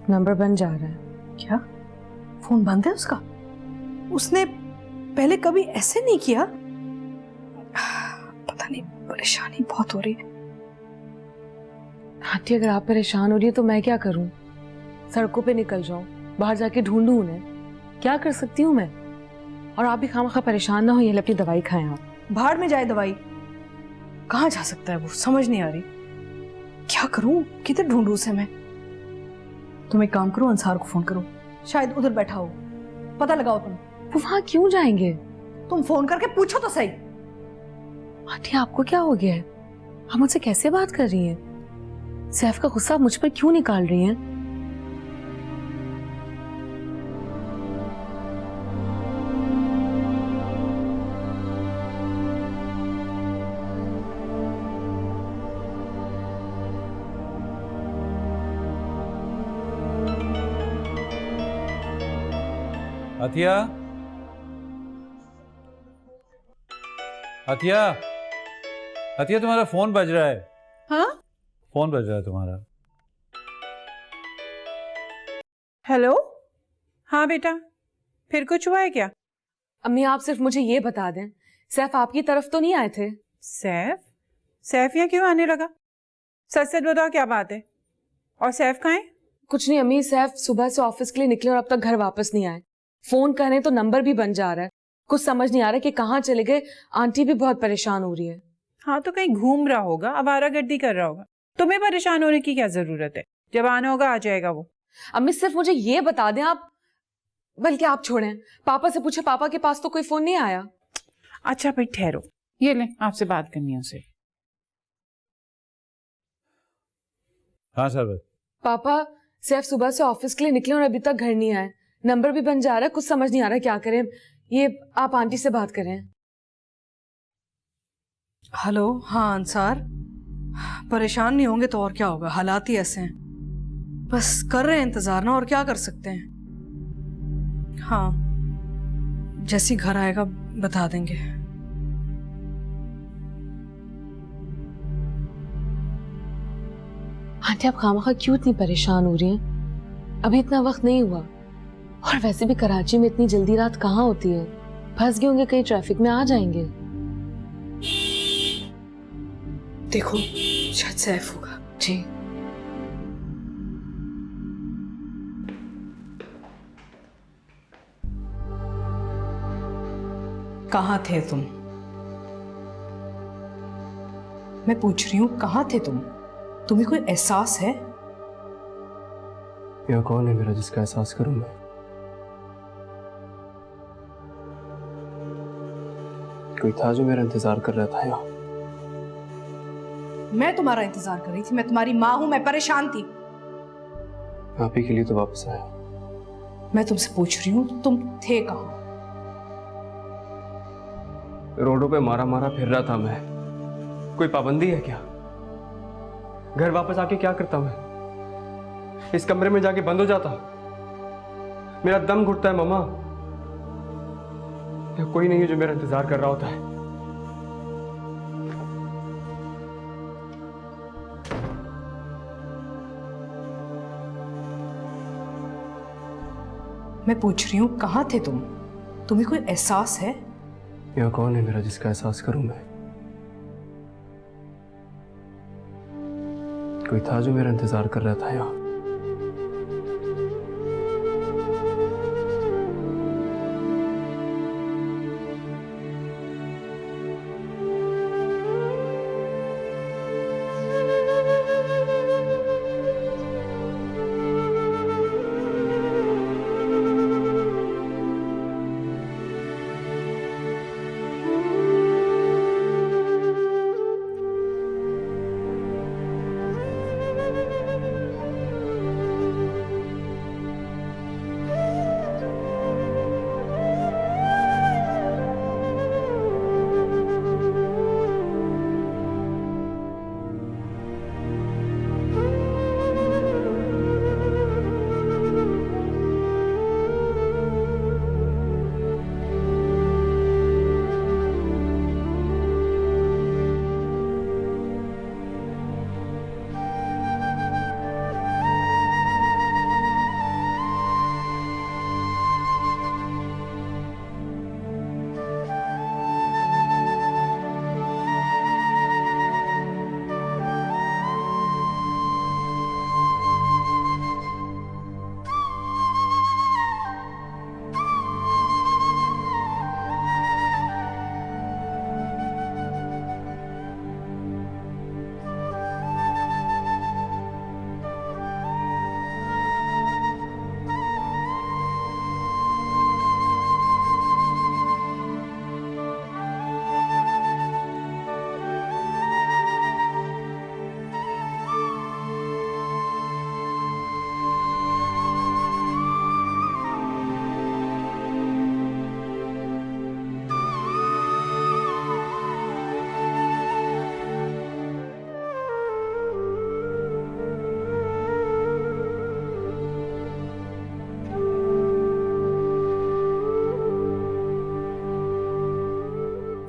Number बंद जा रहा है। क्या फोन बंद है उसका? उसने पहले कभी ऐसे नहीं किया। पता नहीं, परेशानी बहुत हो रही है। आंटी अगर आप परेशान हो रही है तो मैं क्या करूं? सड़कों पे निकल जाऊं, बाहर जाके ढूंढूं उन्हें? क्या कर सकती हूँ मैं? और आप भी खामखा परेशान ना हो, ये अपनी दवाई खाएं आप। बाहर में जाए दवाई, कहाँ जा सकता है वो? समझ नहीं आ रही क्या करूं, किधर ढूंढूं उसे मैं? तुम एक काम करो, अंसार को फोन करो, शायद उधर बैठा हो, पता लगाओ तुम। वो वहां क्यों जाएंगे? तुम फोन करके पूछो तो सही। आंटी आपको क्या हो गया है? आप मुझसे कैसे बात कर रही हैं? सैफ का गुस्सा मुझ पर क्यों निकाल रही हैं? अतिया, अतिया, अतिया तुम्हारा फोन बज रहा है। हाँ, फोन बज रहा है तुम्हारा। हेलो। हाँ बेटा, फिर कुछ हुआ है क्या? अम्मी आप सिर्फ मुझे ये बता दें, सैफ आपकी तरफ तो नहीं आए थे? सैफ? सैफ यहाँ क्यों आने लगा? सच सच बताओ, क्या बात है? और सैफ कहाँ है? कुछ नहीं अम्मी, सैफ सुबह से ऑफिस के लिए निकले और अब तक घर वापस नहीं आए। फोन करें तो नंबर भी बंद जा रहा है। कुछ समझ नहीं आ रहा कि कहाँ चले गए। आंटी भी बहुत परेशान हो रही है। हाँ तो कहीं घूम रहा होगा, आवारागर्दी कर रहा होगा। तुम्हें परेशान होने की क्या जरूरत है? जब आना होगा आ जाएगा वो। अम्मी सिर्फ मुझे ये बता दें आप, बल्कि आप छोड़ें, पापा से पूछे, पापा के पास तो कोई फोन नहीं आया। अच्छा भाई ठहरो, ये ले, आपसे बात करनी है उसे। हाँ सरबत। पापा सैफ सुबह से ऑफिस के लिए निकले और अभी तक घर नहीं आए। नंबर भी बंद जा रहा है, कुछ समझ नहीं आ रहा क्या करें। ये आप आंटी से बात करें। हेलो, हाँ अंसार, परेशान नहीं होंगे तो और क्या होगा, हालात ही ऐसे हैं। बस कर रहे हैं इंतजार ना, और क्या कर सकते हैं। हाँ, जैसी घर आएगा बता देंगे। आंटी आप खामखा क्यों इतनी परेशान हो रही हैं? अभी इतना वक्त नहीं हुआ, और वैसे भी कराची में इतनी जल्दी रात कहाँ होती है। फंस गए होंगे कहीं, ट्रैफिक में आ जाएंगे। देखो शायद सैफ होगा। जी कहाँ थे तुम? मैं पूछ रही हूँ कहाँ थे तुम? तुम्हें कोई एहसास है? यह कौन है मेरा जिसका एहसास करूं मैं? कोई था जो मेरा इंतजार कर रहा था यहाँ। मैं तुम्हारा इंतजार कर रही थी, मैं तुम्हारी माँ हूं, मैं परेशान थी। आप ही के लिए तो वापस आया। मैं तुमसे पूछ रही हूँ तुम थे कहाँ? रोडों पे मारा मारा फिर रहा था मैं। कोई पाबंदी है क्या? घर वापस आके क्या करता मैं? इस कमरे में जाके बंद हो जाता? मेरा दम घुटता है मम्मा। या कोई नहीं है जो मेरा इंतजार कर रहा होता है? मैं पूछ रही हूँ कहाँ थे तुम? तुम्हें कोई एहसास है? यह कौन है मेरा जिसका एहसास करूं मैं? कोई था जो मेरा इंतजार कर रहा था यहाँ।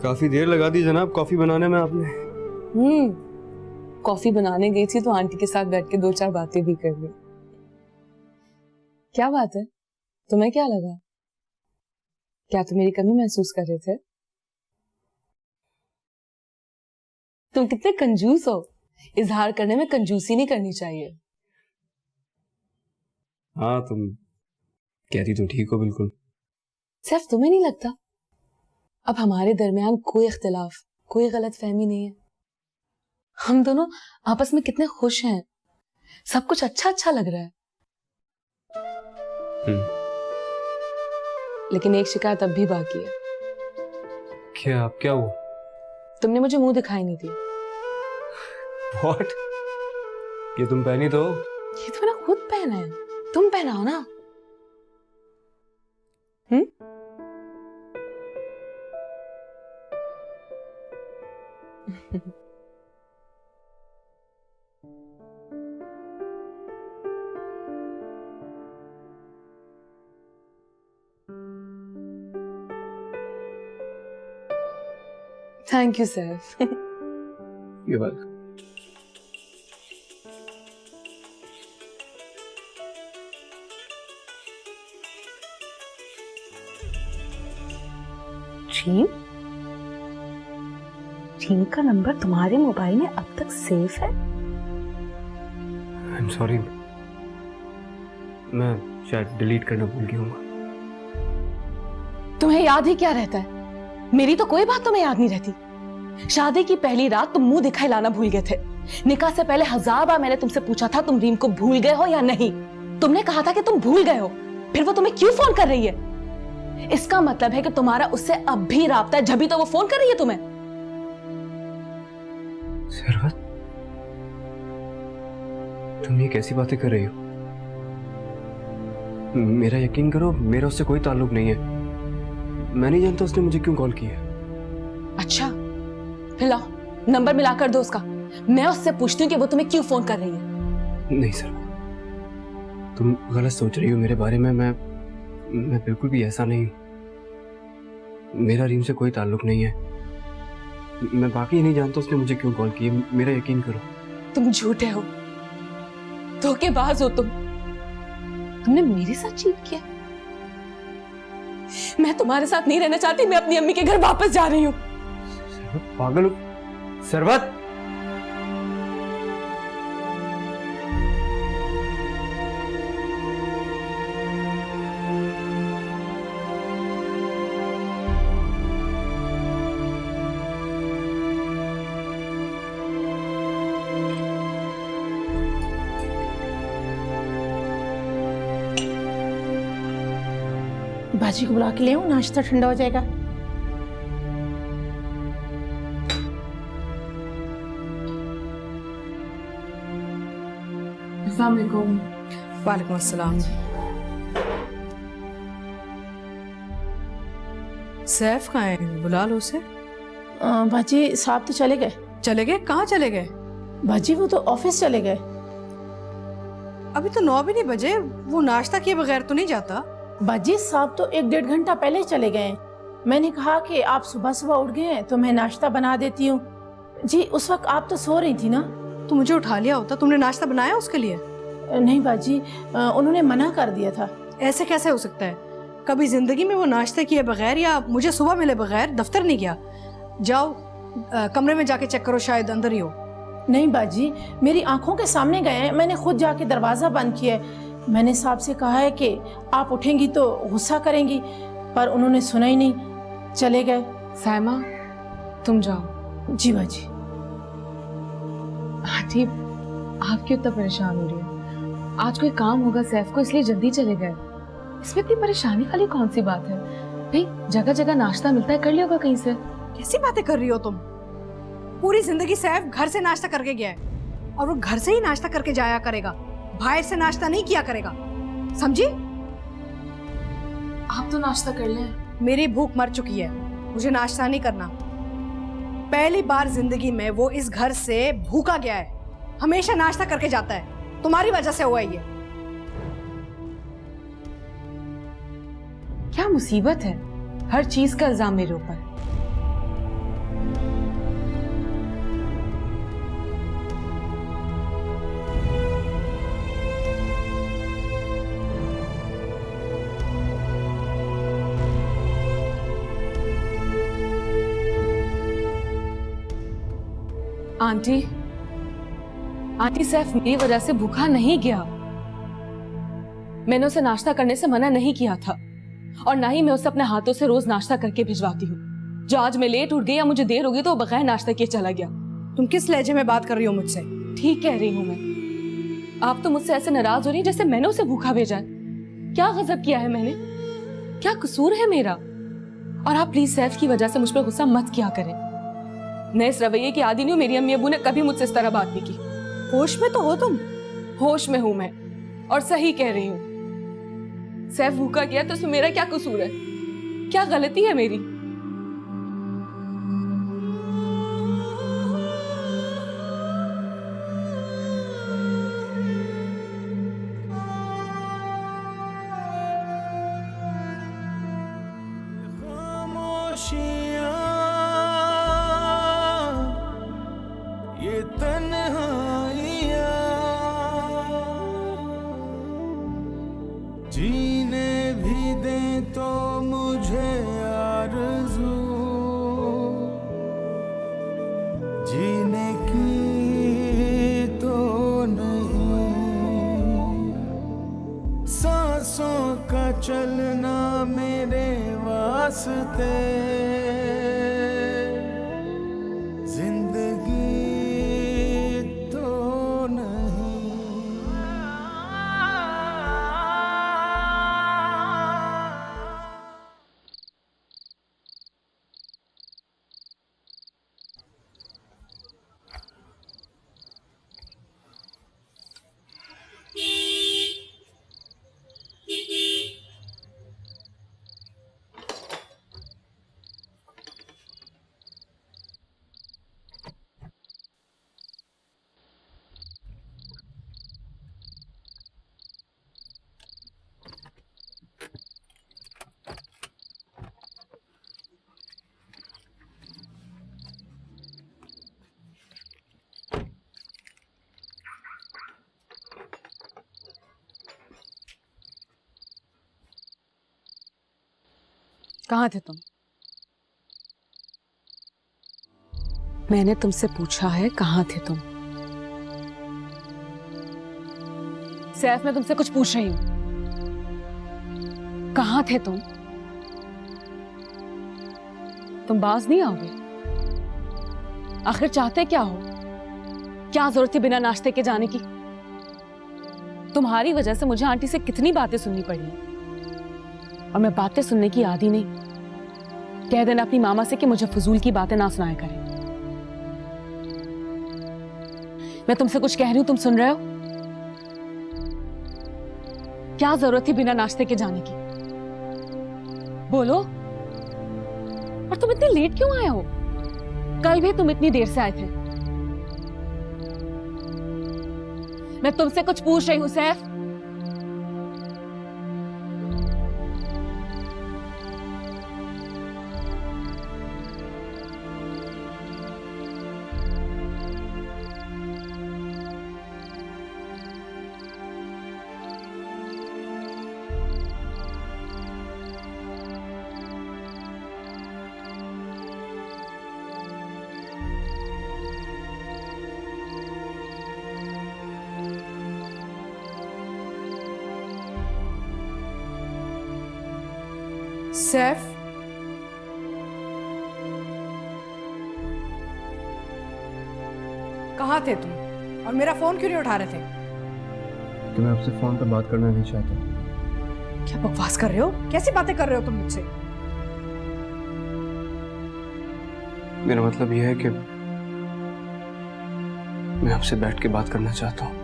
काफी देर लगा दी जनाब कॉफी बनाने में आपने। कॉफी बनाने गई थी तो आंटी के साथ बैठ के 2-4 बातें भी कर ली। क्या बात है, तुम्हें क्या लगा? क्या तुम मेरी कमी महसूस कर रहे थे? तुम कितने कंजूस हो, इजहार करने में कंजूसी नहीं करनी चाहिए। हाँ तुम कहती तो ठीक हो बिल्कुल। सिर्फ तुम्हें नहीं लगता अब हमारे दरमियान कोई इख्तिलाफ, कोई गलत फहमी नहीं है? हम दोनों आपस में कितने खुश हैं, सब कुछ अच्छा अच्छा लग रहा है। लेकिन एक शिकायत अब भी बाकी है। क्या क्या हुआ? तुमने मुझे मुंह दिखाई नहीं दी। What? ये तुम पहनी तो? ये तो मैंने खुद पहना है, तुम पहनाओ ना। Thank you Saif. ये बात टीम का नंबर तुम्हारे मोबाइल में अब तक सेफ है? आई एम सॉरी, मैं शायद डिलीट करना भूल गया हूँ। तुम्हें याद ही क्या रहता है? मेरी तो कोई बात तुम्हें याद नहीं रहती। शादी की पहली रात तुम मुंह दिखाई लाना भूल गए थे। निकाह से पहले 1000 बार मैंने तुमसे पूछा था तुम रीम को भूल गए हो या नहीं। तुमने कहा था कि तुम भूल गए हो, फिर वो तुम्हें क्यों फोन कर रही है? इसका मतलब है कि तुम्हारा उससे अब भी राब्ता है, जभी तो वो फोन कर रही है तुम्हें। सरवत, तुम ये कैसी बातें कर रही हो? मेरा यकीन करो, मेरा उससे कोई ताल्लुक नहीं है। मैं नहीं जानता उसने मुझे क्यों कॉल की है। अच्छा, फिर लाओ नंबर मिलाकर दो उसका, मैं उससे पूछती हूँ कि वो तुम्हें क्यों फोन कर रही है। नहीं सर, तुम गलत सोच रही हो मेरे बारे में। मैं बिल्कुल भी ऐसा नहीं हूं। मेरा रीम से कोई ताल्लुक नहीं है। मैं बाकी नहीं जानता उसने मुझे क्यों कॉल की है। मेरा यकीन करो। तुम झूठे हो, धोखेबाज हो तुम। तुमने मेरे साथ चीट किया। मैं तुम्हारे साथ नहीं रहना चाहती, मैं अपनी अम्मी के घर वापस जा रही हूँ। पागल हो सरवत। बाजी को बुला के ले आऊं, नाश्ता ठंडा हो जाएगा। वालेकुम अस्सलाम। सैफ कहाँ है? बुला लो उसे। बाजी साहब तो चले गए। चले गए? कहाँ चले गए? बाजी वो तो ऑफिस चले गए। अभी तो 9 भी नहीं बजे, वो नाश्ता किए बगैर तो नहीं जाता। बाजी साहब तो 1-1.5 घंटा पहले चले गए। मैंने कहा कि आप सुबह सुबह उठ गए हैं तो मैं नाश्ता बना देती हूँ। जी उस वक्त आप तो सो रही थी ना। तो मुझे उठा लिया होता। तुमने नाश्ता बनाया उसके लिए? नहीं बाजी, उन्होंने मना कर दिया था। ऐसे कैसे हो सकता है? कभी जिंदगी में वो नाश्ते किए बगैर या मुझे सुबह मिले बगैर दफ्तर नहीं गया। जाओ कमरे में जाके चेक करो, शायद अंदर ही हो। नहीं बाजी, मेरी आंखों के सामने गए हैं। मैंने खुद जाके दरवाजा बंद किया है। मैंने साहब से कहा है कि आप उठेंगी तो गुस्सा करेंगी, पर उन्होंने सुना ही नहीं, चले गए। सायमा तुम जाओ। जी बाजी। आंटी आप क्यों इतना परेशान हो रही है? आज कोई काम होगा सैफ को, इसलिए जल्दी चले गए। इसमें इतनी परेशानी वाली कौन सी बात है? भाई जगह जगह नाश्ता मिलता है, कर लिया होगा कहीं से। कैसी बातें कर रही हो तुम? पूरी जिंदगी सैफ घर से नाश्ता करके गया है और वो घर से ही नाश्ता करके जाया करेगा, बाहर से नाश्ता नहीं किया करेगा, समझी? आप तो नाश्ता कर लें। मेरी भूख मर चुकी है, मुझे नाश्ता नहीं करना। पहली बार जिंदगी में वो इस घर से भूखा गया है। हमेशा नाश्ता करके जाता है, तुम्हारी वजह से हुआ ये। क्या मुसीबत है, हर चीज का इल्जाम मेरे ऊपर। आंटी, आंटी सैफ मेरी वजह से भूखा नहीं गया। मैंने उसे नाश्ता करने से मना नहीं किया था और ना ही मैं उसे अपने हाथों से रोज नाश्ता करके भिजवाती हूँ। जो आज मैं लेट उठ गई या मुझे देर होगी तो वो बगैर नाश्ता किए चला गया। तुम किस लहजे में बात कर रही हो मुझसे? ठीक कह रही हूँ मैं। आप तो मुझसे ऐसे नाराज हो रही हैं जैसे मैंने उसे भूखा भेजा है। क्या गजब किया है मैंने? क्या कसूर है मेरा? और आप प्लीज सैफ की वजह से मुझ पर गुस्सा मत किया करें। मैं इस रवैये की आदी नहीं हूँ। मेरी अम्मी अबू ने कभी मुझसे इस तरह बात नहीं की। होश में तो हो तुम? होश में हूं मैं और सही कह रही हूँ। सैफ भूखा गया तो उसमें मेरा क्या कसूर है? क्या गलती है मेरी? ये तन्हाइयाँ जीने भी दे तो मुझे आरज़ू जीने की तो नहीं। सांसों का चलना मेरे वास्ते कहाँ थे तुम? मैंने तुमसे पूछा है कहाँ थे तुम? सैफ, मैं तुमसे कुछ पूछ रही हूं। कहाँ थे तुम? तुम बाज नहीं आओगे? आखिर चाहते क्या हो? क्या जरूरत थी बिना नाश्ते के जाने की? तुम्हारी वजह से मुझे आंटी से कितनी बातें सुननी पड़ी और मैं बातें सुनने की आदी नहीं। कह देना अपनी मामा से कि मुझे फजूल की बातें ना सुनाया करें। मैं तुमसे कुछ कह रही हूं, तुम सुन रहे हो? क्या जरूरत थी बिना नाश्ते के जाने की? बोलो। और तुम इतने लेट क्यों आए हो? कल भी तुम इतनी देर से आए थे। मैं तुमसे कुछ पूछ रही हूं सैफ। सैफ, कहाँ थे तुम? और मेरा फोन क्यों नहीं उठा रहे थे? कि मैं आपसे फोन पर बात करना नहीं चाहता। क्या बकवास कर रहे हो? कैसी बातें कर रहे हो तुम मुझसे? मेरा मतलब यह है कि मैं आपसे बैठ के बात करना चाहता हूँ।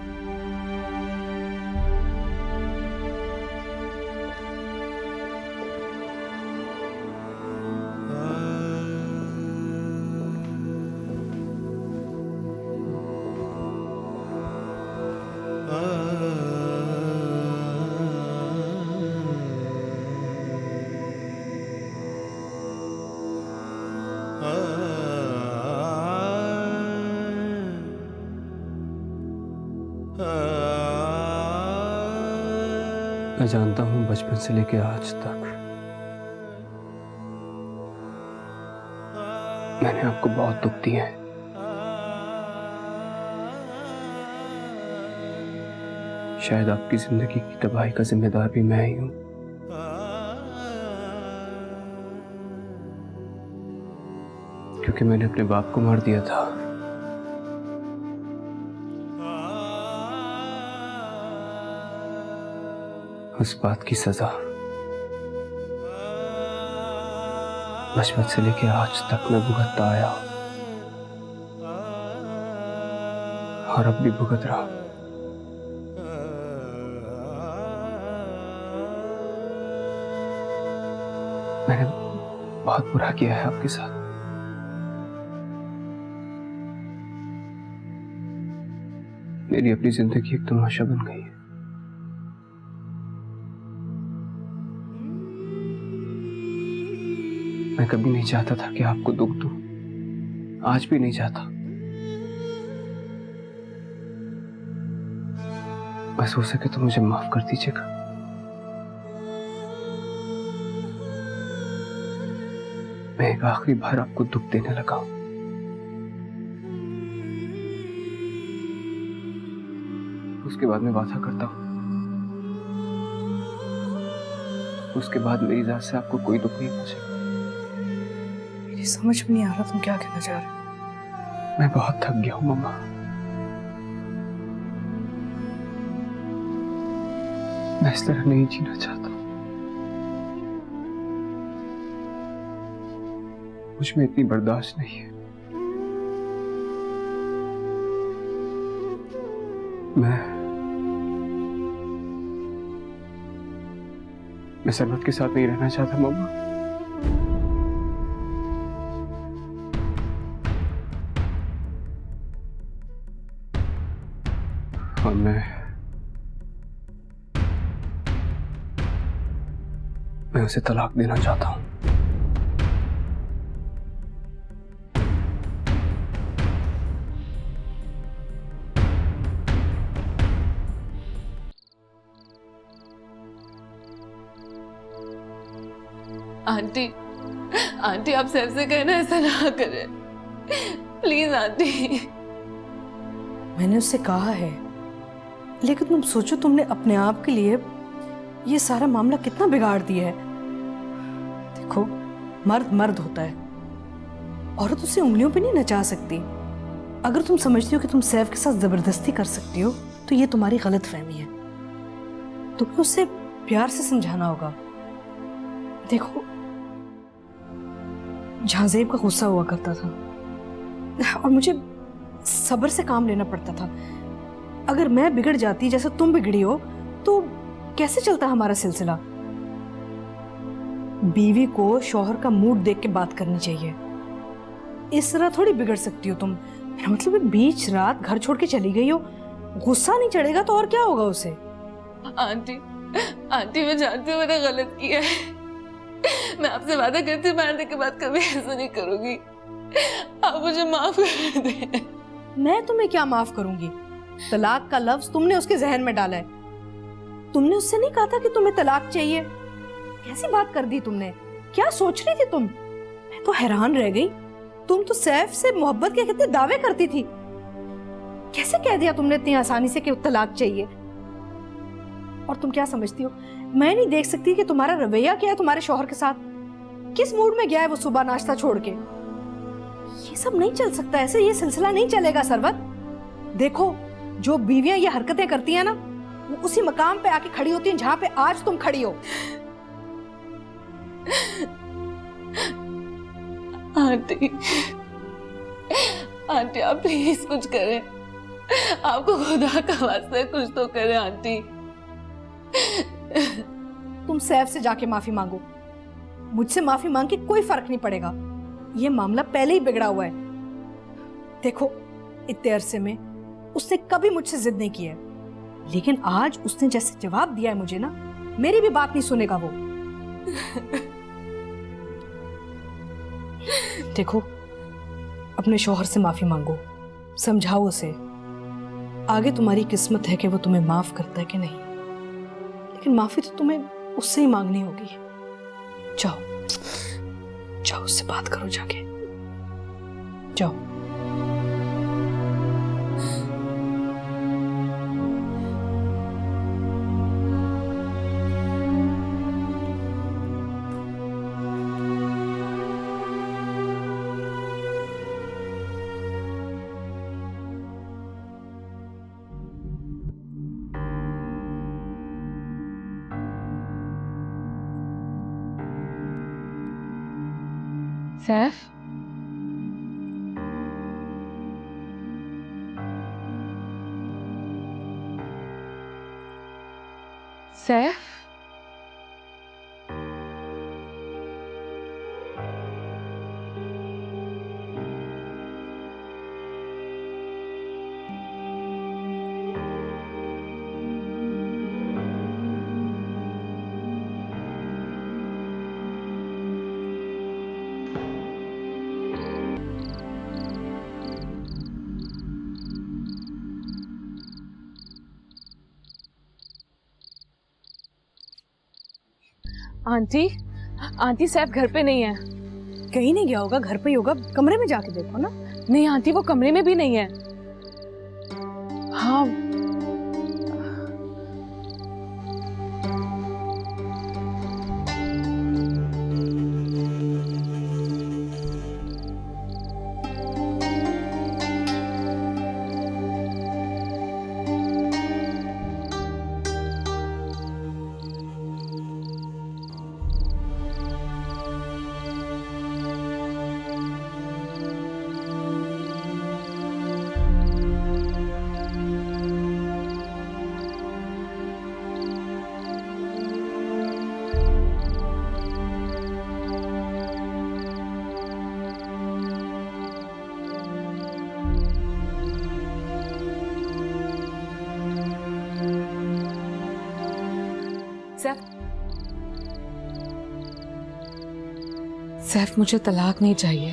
मैं जानता हूं बचपन से लेके आज तक मैंने आपको बहुत दुख दिया है, शायद आपकी जिंदगी की तबाही का जिम्मेदार भी मैं ही हूं। क्योंकि मैंने अपने बाप को मार दिया था। उस बात की सजा बचपन से लेकर आज तक मैं भुगतता आया हूं और अब भी भुगत रहा हूं। मैंने बहुत बुरा किया है आपके साथ। मेरी अपनी जिंदगी एक तमाशा बन गई है। मैं कभी नहीं चाहता था कि आपको दुख दूं, आज भी नहीं चाहता। बस हो सके तो मुझे माफ कर दीजिएगा। मैं एक आखिरी बार आपको दुख देने लगा हूं। उसके बाद मैं वादा करता हूं, उसके बाद मेरी जात से आपको कोई दुख नहीं पहुंचेगा। मेरी समझ में नहीं आ रहा तुम क्या कहना चाह रहे हो। मैं बहुत थक गया हूं मम्मा। मैं इस तरह नहीं जीना चाहता। मुझ में इतनी बर्दाश्त नहीं है। मैं सरवत के साथ नहीं रहना चाहता मम्मा। और मैं उसे तलाक देना चाहता हूं। आंटी, आंटी आप सैफ से कहना ऐसा ना करें प्लीज आंटी। मैंने उससे कहा है, लेकिन तुम सोचो तुमने अपने आप के लिए ये सारा मामला कितना बिगाड़ दिया है। देखो, मर्द मर्द होता है, औरत उसे उंगलियों पे नहीं नचा सकती। अगर तुम समझती हो कि तुम सैफ के साथ जबरदस्ती कर सकती हो तो ये तुम्हारी गलत फहमी है। तुम्हें उसे प्यार से समझाना होगा। देखो, झांजेब का गुस्सा हुआ करता था और मुझे सब्र से काम लेना पड़ता था। अगर मैं बिगड़ जाती जैसे तुम बिगड़ी हो तो कैसे चलता हमारा सिलसिला। बीवी को शौहर का मूड देख के बात करनी चाहिए। इस तरह थोड़ी बिगड़ सकती हो तुम। मेरा मतलब है, बीच रात घर छोड़ के चली गई हो, गुस्सा नहीं चढ़ेगा तो और क्या होगा उसे। आंटी, आंटी मैं जानती हूँ मैंने गलत किया है। मैं आपसे वादा करती हूँ मारने के बाद कभी ऐसा नहीं करूंगी। आप मुझे माफ कर दें। मैं तुम्हें क्या माफ करूंगी। तलाक का लफ्ज तुमने उसके जहन में डाला है। तुमने उससे नहीं कहा था कि तुम्हें तलाक चाहिए। कैसी बात कर दी तुमने। क्या सोच रही थी तुम। मैं तो हैरान रह गई। तुम तो सैफ से मोहब्बत के कितने दावे करती थी, कैसे कह दिया तुमने इतनी आसानी से कि तलाक चाहिए। और तुम क्या समझती हो, मैं नहीं देख सकती कि तुम्हारा रवैया क्या है तुम्हारे शौहर के साथ। किस मूड में गया है वो सुबह नाश्ता छोड़ के। ये सब नहीं चल सकता, ऐसे ये सिलसिला नहीं चलेगा सरवत। देखो, जो बीवियां ये हरकतें करती हैं ना, वो उसी मकाम पे आके खड़ी होती हैं जहां पे आज तुम खड़ी हो। आंटी, आंटी आप प्लीज कुछ करें। आपको खुदा का वास्ता है, कुछ तो करें आंटी। तुम सैफ से जाके माफी मांगो। मुझसे माफी मांग के कोई फर्क नहीं पड़ेगा। ये मामला पहले ही बिगड़ा हुआ है। देखो, इतने अरसे में उसने कभी मुझसे जिद नहीं की है, लेकिन आज उसने जैसे जवाब दिया है मुझे ना, मेरी भी बात नहीं सुनेगा वो। देखो, अपने शौहर से माफी मांगो, समझाओ उसे। आगे तुम्हारी किस्मत है कि वो तुम्हें माफ करता है कि नहीं, लेकिन माफी तो तुम्हें उससे ही मांगनी होगी। जाओ जाओ, उससे बात करो जाके। जाओ। सैफ, सैफ, आंटी, आंटी सैफ घर पे नहीं है। कहीं नहीं गया होगा, घर पे ही होगा, कमरे में जाके देखो ना। नहीं आंटी, वो कमरे में भी नहीं है। हाँ, सैफ, सैफ मुझे तलाक नहीं चाहिए।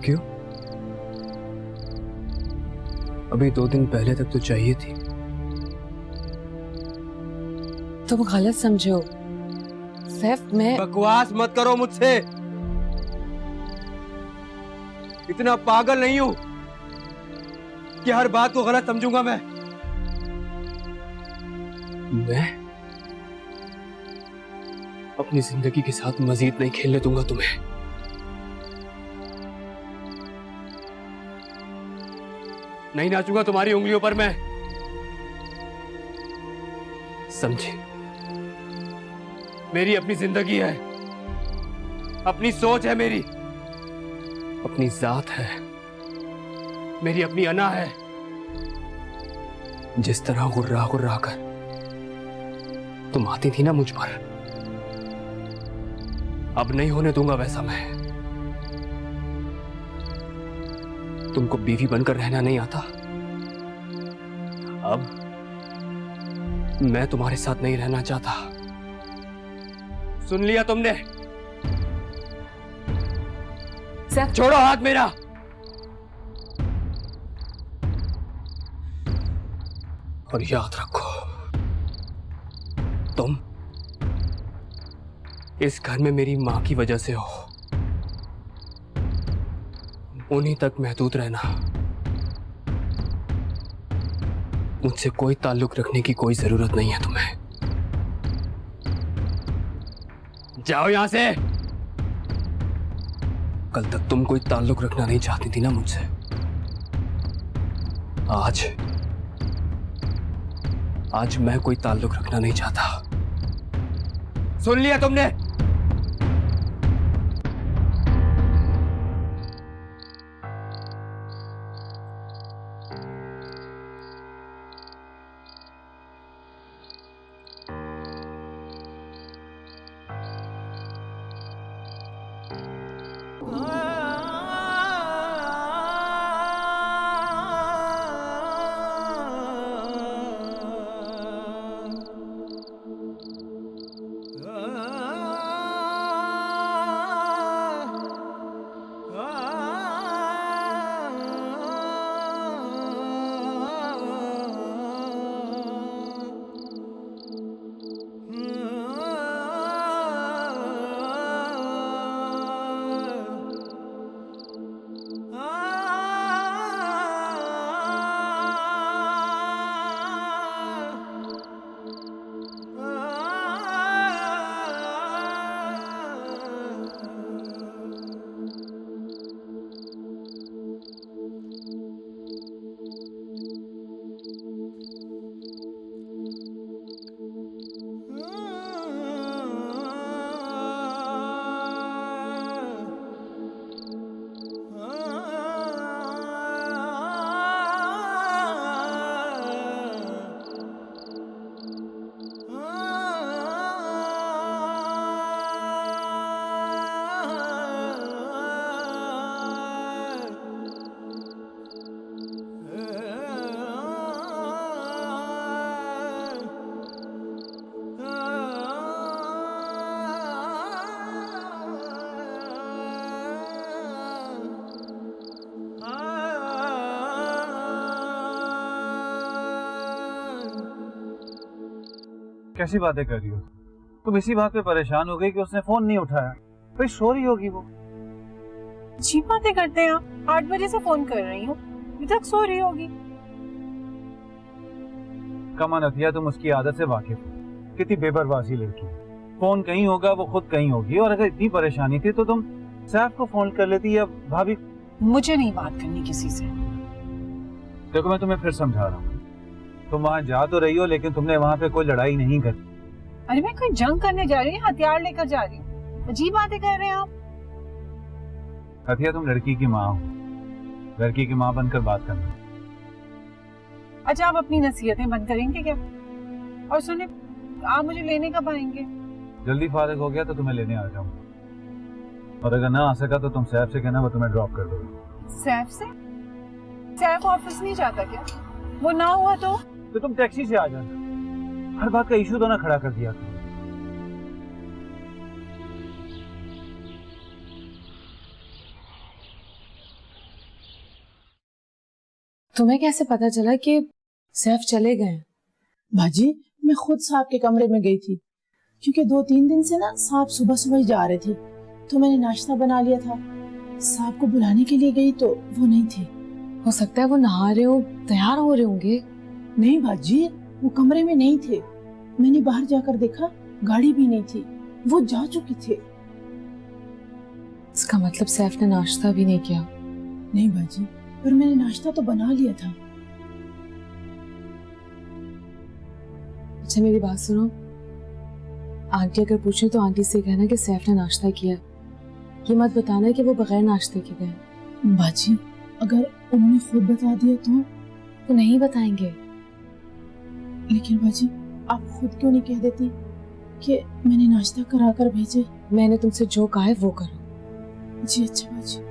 क्यों? अभी 2 दिन पहले तक तो चाहिए थी। तुम गलत समझो सैफ, मैं बकवास मत करो मुझसे। इतना पागल नहीं हूं कि हर बात को गलत समझूंगा मैं अपनी जिंदगी के साथ मजीद नहीं खेलने दूंगा तुम्हें। नहीं नाचूंगा तुम्हारी उंगलियों पर मैं। समझे? मेरी अपनी जिंदगी है, अपनी सोच है, मेरी अपनी जात है, मेरी अपनी अना है। जिस तरह गुर्रा गुर्रा कर तुम आती थी ना मुझ पर, अब नहीं होने दूंगा वैसा मैं। तुमको बीवी बनकर रहना नहीं आता, अब मैं तुम्हारे साथ नहीं रहना चाहता। सुन लिया तुमने? सैफ, छोड़ो हाथ मेरा। और याद रखो, तुम इस घर में मेरी मां की वजह से हो। उन्हीं तक महदूद रहना। मुझसे कोई ताल्लुक रखने की कोई जरूरत नहीं है तुम्हें। जाओ यहां से। कल तक तुम कोई ताल्लुक रखना नहीं चाहती थी ना मुझसे, आज मैं कोई ताल्लुक रखना नहीं चाहता। सुन लिया तुमने? कैसी बातें कर रही हो? तुम इसी बात पे परेशान हो गई कि उसने फोन नहीं उठाया। भाई सो रही होगी वो। अच्छी बातें करते हैं आप। 8 बजे से फोन कर रही हूँ, अभी तक सो रही होगी। कमान अतिया, तुम उसकी आदत से वाकिफ हो। कितनी बेपरवाही लड़की है। फोन कहीं होगा, वो खुद कहीं होगी। और अगर इतनी परेशानी थी तो तुम सैफ को फोन कर लेती या भाभी। मुझे नहीं बात करनी किसी से। देखो मैं तुम्हें फिर समझा रहा हूँ, तुम वहाँ जा तो रही हो लेकिन तुमने वहाँ पे कोई लड़ाई नहीं करी। अरे मैं कोई जंग करने जा रही हूँ, हथियार लेकर जा रही हूँ। अजीब बातें कर रहे हैं आप। अतिया, तुम लड़की की माँ हो, लड़की की माँ बनकर बात करना। अच्छा, आप अपनी नसीहतें बंद करेंगे क्या? और सुने, आप मुझे लेने कब आएंगे? जल्दी फारिग हो गया तो तुम्हें लेने आ जाऊंगा। और अगर ना आ सका तो तुम सैफ से कहना वो तुम्हें ड्रॉप कर दोगे। सैफ से? सैफ ऑफिस नहीं जाता क्या? वो ना हुआ तो तुम टैक्सी से आ जाना। हर बात का इशू तो ना खड़ा कर दिया करो। तुम्हें कैसे पता चला कि सैफ चले गए? बाजी, मैं खुद साहब के कमरे में गई थी, क्योंकि 2-3 दिन से ना साहब सुबह सुबह ही जा रहे थे। तो मैंने नाश्ता बना लिया था। साहब को बुलाने के लिए गई तो वो नहीं थे। हो सकता है वो नहा रहे हो, तैयार हो रहे होंगे। नहीं बाजी, वो कमरे में नहीं थे। मैंने बाहर जाकर देखा, गाड़ी भी नहीं थी, वो जा चुके थे। इसका मतलब सैफ ने नाश्ता भी नहीं किया। नहीं बाजी, पर मैंने नाश्ता तो बना लिया था। अच्छा मेरी बात सुनो, आंटी अगर पूछे तो आंटी से कहना कि सैफ ने नाश्ता किया। ये मत बताना कि वो बगैर नाश्ते के गए। बाजी, अगर उन्होंने खुद बता दिया तो नहीं बताएंगे। लेकिन बाजी, आप खुद क्यों नहीं कह देती कि मैंने नाश्ता करा कर भेजे? मैंने तुमसे जो कहा है वो करो। जी अच्छा बाजी।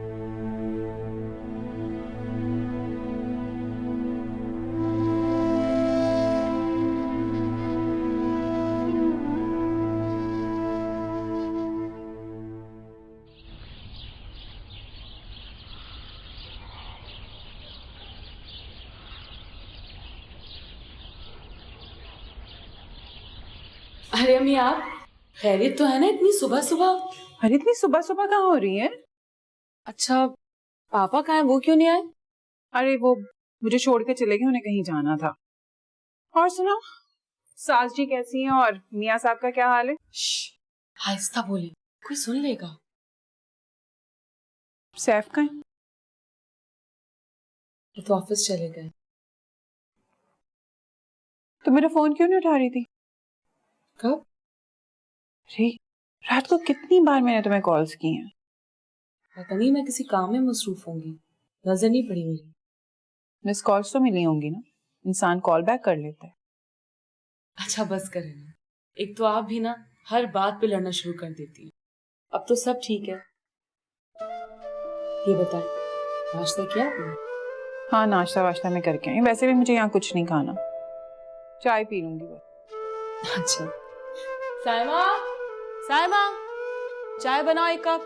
अरे अम्मी, आप खैरियत तो है ना इतनी सुबह सुबह? अरे इतनी सुबह सुबह कहाँ हो रही है? अच्छा पापा कहाँ हैं, वो क्यों नहीं आए? अरे वो मुझे छोड़ के चले गए, उन्हें कहीं जाना था। और सुनो, सास जी कैसी हैं और मियाँ साहब का क्या हाल है? आहिस्ता बोले, कोई सुन लेगा। सैफ का है? वो तो ऑफिस चले गए। तो मेरा फोन क्यों नहीं उठा रही थी? कब? अरे रात को कितनी बार मैंने तुम्हें कॉल्स की हैं। पता नहीं, मैं किसी काम में मसरूफ होंगी, नजर नहीं पड़ी मेरी। मिस कॉल्स तो मिली होंगी ना, इंसान कॉल बैक कर लेता है। अच्छा बस करें ना, एक तो आप भी ना हर बात पे लड़ना शुरू कर देती हैं। अब तो सब ठीक है। ये बताएं, नाश्ता किया आपने? हाँ, नाश्ता वाश्ता मैं करके आई। वैसे भी मुझे यहाँ कुछ नहीं खाना, चाय पी लूंगी बस। अच्छा। साइमा, साइमा, चाय बनाओ एक कप।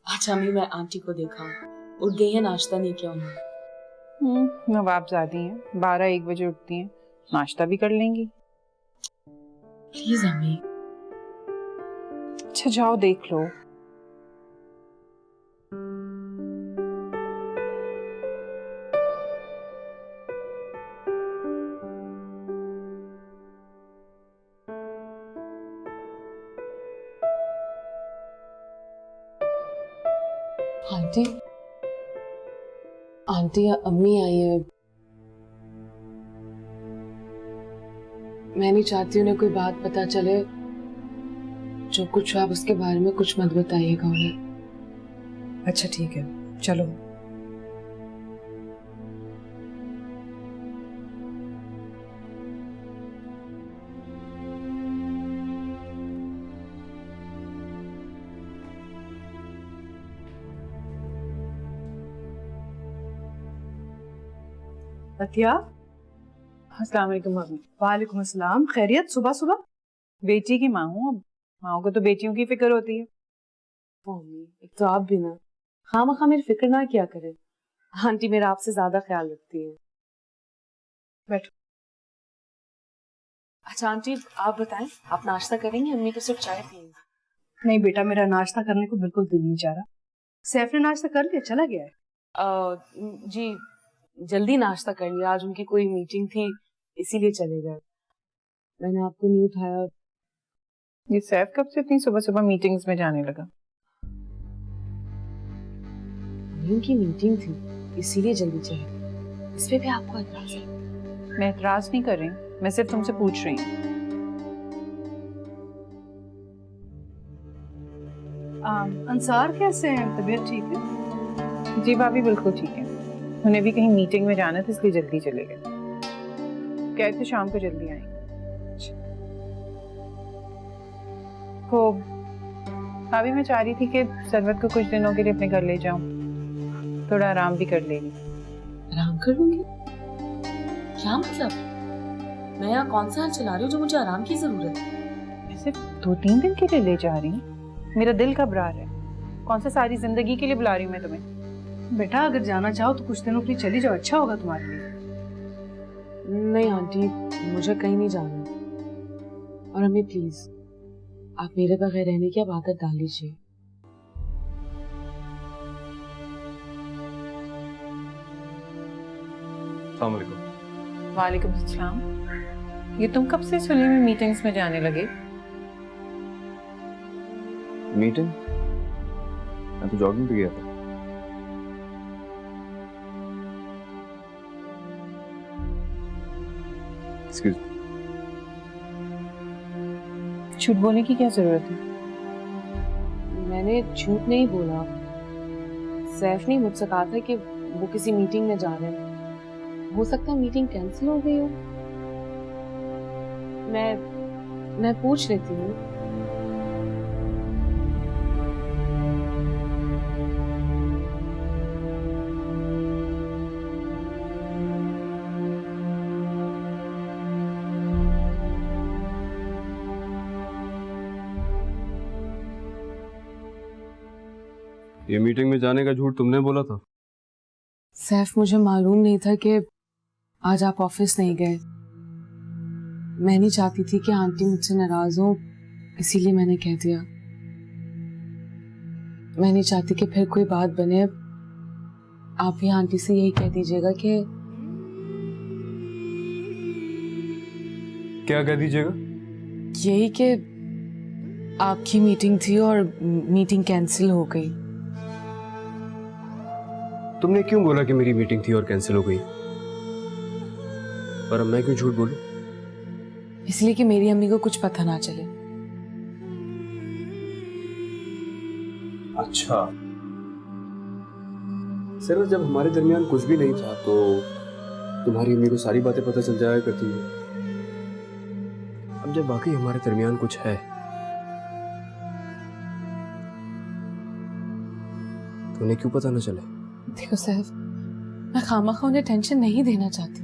अच्छा अम्मी, मैं आंटी को देखा, उठ गई है, नाश्ता नहीं किया उन्होंने। नवाबजादी हैं, 12-1 बजे उठती हैं, नाश्ता भी कर लेंगी। प्लीज अम्मी। अच्छा जाओ देख लो। आंटी, आंटी अम्मी आई है। मैं नहीं चाहती उन्हें कोई बात पता चले। जो कुछ आप उसके बारे में कुछ मत बताइएगा उन्हें। अच्छा ठीक है, चलो। अतिया, अस्सलाम वालेकुम मम्मी। वालेकुम अस्सलाम। खैरियत सुबह सुबह? बेटी की माँ हूँ, अब माँ को तो बेटियों की फिक्र होती है। मम्मी, एक तो आप भी ना खामखा मेरी फिक्र ना किया करें। आंटी मेरा आपसे ज्यादा ख्याल रखती है। बैठो। अच्छा आंटी, आप बताएं, आप नाश्ता करेंगे? अम्मी तो सिर्फ चाय पियेंगी। नहीं बेटा, मेरा नाश्ता करने को बिल्कुल दिल नहीं चाह रहा। सैफ ने नाश्ता कर लिया, चला गया है। जी जल्दी नाश्ता कर लिया, आज उनकी कोई मीटिंग थी इसीलिए चले गए। मैंने आपको नहीं उठाया। ये सैफ कब से इतनी सुबह सुबह मीटिंग्स में जाने लगा? उनकी मीटिंग थी इसीलिए जल्दी चले। इस पे भी आपको एतराज है? मैं एतराज नहीं कर रही, मैं सिर्फ तुमसे पूछ रही हूँ। अंसार कैसे हैं? तबीयत ठीक है? जी भाभी बिल्कुल ठीक है। उन्हें भी कहीं मीटिंग में जाना था इसलिए जल्दी चले गए। कहते थे शाम को जल्दी आएंगे। तो भाभी मैं चाह रही थी कि सरवत को कुछ दिनों के लिए अपने घर ले जाऊं, थोड़ा आराम भी कर लेगी। आराम कर लूंगी? क्या मतलब? मैं यहाँ कौन सा हाल चला रही हूँ जो मुझे आराम की जरूरत है? सिर्फ 2-3 दिन के लिए ले जा रही हूँ, मेरा दिल घबरा रहा है। कौन सा सारी जिंदगी के लिए बुला रही हूँ मैं तुम्हें? बेटा अगर जाना चाहो तो कुछ दिनों के लिए चली जाओ, अच्छा होगा तुम्हारे लिए। नहीं आंटी, मुझे कहीं नहीं जाना। और अम्मी प्लीज, आप मेरे बगैर रहने की अब आदत डाल लीजिए। अस्सलाम वालेकुम। वालेकुम अस्सलाम। ये तुम कब से सुनी में मीटिंग्स में जाने लगे? मीटिंग? मैं तो जॉगिंग पे गया था। Excuse me. झूठ बोलने की क्या जरूरत है? मैंने झूठ नहीं बोला। सैफ ने मुझसे कहा था कि वो किसी मीटिंग में जा रहे हैं। हो सकता है मीटिंग कैंसिल हो गई हो। मैं पूछ लेती हूँ। ये मीटिंग में जाने का झूठ तुमने बोला था? सैफ, मुझे मालूम नहीं था कि आज आप ऑफिस नहीं गए। मैं नहीं चाहती थी कि आंटी मुझसे नाराज हो, इसीलिए मैंने कह दिया। मैं नहीं चाहती कि फिर कोई बात बने। आप भी आंटी से यही कह दीजिएगा कि क्या कह दीजिएगा? यही कि आपकी मीटिंग थी और मीटिंग कैंसिल हो गई। तुमने क्यों बोला कि मेरी मीटिंग थी और कैंसिल हो गई? और अब मैं क्यों झूठ बोलूं? इसलिए कि मेरी अम्मी को कुछ पता ना चले। अच्छा सर, जब हमारे दरमियान कुछ भी नहीं था तो तुम्हारी अम्मी को सारी बातें पता चल जाया करती है। अब जब वाकई हमारे दरमियान कुछ है तो उन्हें क्यों पता न चले? देखो सैफ, मैं खामखा उन्हें टेंशन नहीं देना चाहती।